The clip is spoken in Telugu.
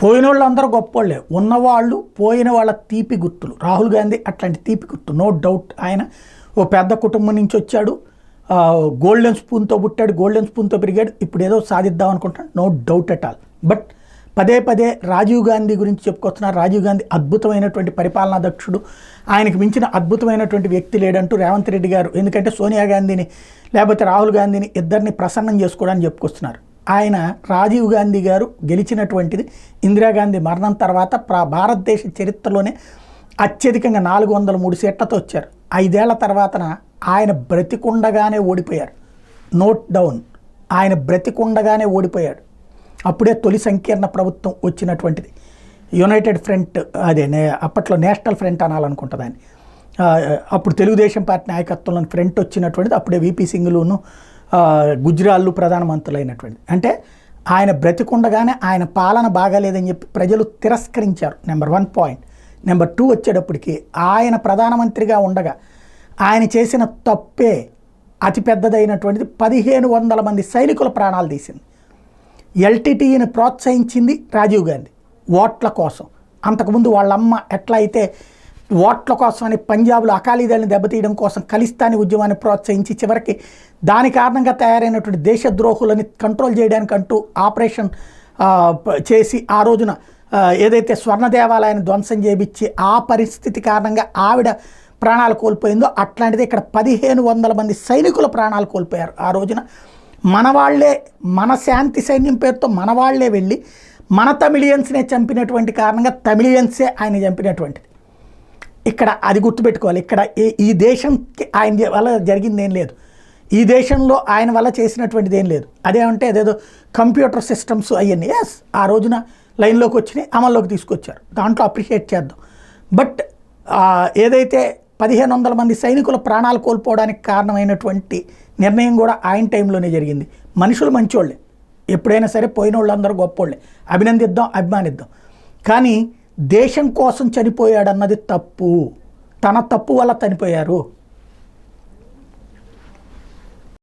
పోయిన వాళ్ళు అందరూ గొప్పోళ్ళే, ఉన్నవాళ్ళు పోయిన వాళ్ళ తీపి గుర్తులు. రాహుల్ గాంధీ అట్లాంటి తీపి గుర్తు, నో డౌట్. ఆయన ఓ పెద్ద కుటుంబం నుంచి వచ్చాడు, గోల్డెన్ స్పూన్తో పుట్టాడు, గోల్డెన్ స్పూన్తో పెరిగాడు, ఇప్పుడు ఏదో సాధిద్దాం అనుకుంటాడు, no doubt at all. But పదే పదే రాజీవ్ గాంధీ గురించి చెప్పుకొస్తున్నారు. రాజీవ్ గాంధీ అద్భుతమైనటువంటి పరిపాలనా దక్షుడు, ఆయనకు మించిన అద్భుతమైనటువంటి వ్యక్తి లేడంటూ రేవంత్ రెడ్డి గారు, ఎందుకంటే సోనియా గాంధీని లేకపోతే రాహుల్ గాంధీని ఇద్దరిని ప్రసన్నం చేసుకోవడానికి చెప్పుకొస్తున్నారు. ఆయన రాజీవ్ గాంధీ గారు గెలిచినటువంటిది ఇందిరాగాంధీ మరణం తర్వాత భారతదేశ చరిత్రలోనే అత్యధికంగా 403 సీట్లతో వచ్చారు. 5 ఏళ్ల తర్వాతన ఆయన బ్రతికుండగానే ఓడిపోయారు. నోట్ డౌన్, ఆయన బ్రతికుండగానే ఓడిపోయాడు. అప్పుడే తొలి సంకీర్ణ ప్రభుత్వం వచ్చినటువంటిది, యునైటెడ్ ఫ్రంట్, అదే అప్పట్లో నేషనల్ ఫ్రంట్ అనాలనుకుంటుంది ఆయన. అప్పుడు తెలుగుదేశం పార్టీ నాయకత్వంలోని ఫ్రంట్ వచ్చినటువంటిది, అప్పుడే విపి సింగ్లును గుజ్రాళ్ళు ప్రధానమంత్రులైనటువంటి. అంటే ఆయన బ్రతికుండగానే ఆయన పాలన బాగాలేదని చెప్పి ప్రజలు తిరస్కరించారు. Number 1 point. నెంబర్ 2 వచ్చేటప్పటికి ఆయన ప్రధానమంత్రిగా ఉండగా ఆయన చేసిన తప్పే అతిపెద్దదైనటువంటిది, 1500 మంది సైనికుల ప్రాణాలు తీసింది. ఎల్టీటీఈని ప్రోత్సహించింది రాజీవ్ గాంధీ ఓట్ల కోసం. అంతకుముందు వాళ్ళమ్మ ఎట్లా అయితే ఓట్ల కోసమని పంజాబ్లో అకాలీదళని దెబ్బతీయడం కోసం ఖలిస్తానీ ఉద్యమాన్ని ప్రోత్సహించి చివరికి దాని కారణంగా తయారైనటువంటి దేశద్రోహులని కంట్రోల్ చేయడానికంటూ ఆపరేషన్ చేసి ఆ రోజున ఏదైతే స్వర్ణ దేవాలయాన్ని ధ్వంసం చేయించి ఆ పరిస్థితి కారణంగా ఆవిడ ప్రాణాలు కోల్పోయిందో, అట్లాంటిది ఇక్కడ 1500 మంది సైనికుల ప్రాణాలు కోల్పోయారు. ఆ రోజున మనవాళ్లే, మన శాంతి సైన్యం పేరుతో మనవాళ్లే వెళ్ళి మన తమిళియన్స్నే చంపినటువంటి కారణంగా తమిళియన్సే ఆయన చంపినటువంటిది. ఇక్కడ అది గుర్తుపెట్టుకోవాలి. ఇక్కడ ఈ దేశంకి ఆయన వల్ల జరిగింది ఏం లేదు, ఈ దేశంలో ఆయన వల్ల చేసినటువంటిది ఏం లేదు. అదేమంటే అదేదో కంప్యూటర్ సిస్టమ్స్ అవన్నీ ఆ రోజున లైన్లోకి వచ్చినాయి, అమల్లోకి తీసుకొచ్చారు, దాంట్లో అప్రిషియేట్ చేద్దాం. బట్ ఏదైతే 1500 మంది సైనికుల ప్రాణాలు కోల్పోవడానికి కారణమైనటువంటి నిర్ణయం కూడా ఆయన టైంలోనే జరిగింది. మనుషులు మంచోళ్ళే, ఎప్పుడైనా సరే పోయిన వాళ్ళందరూ గొప్పోళ్ళే, అభినందిద్దాం, అభిమానిద్దాం. కానీ దేశం కోసం చనిపోయాడన్నది తప్పు, తన తప్పు వల్ల చనిపోయారు.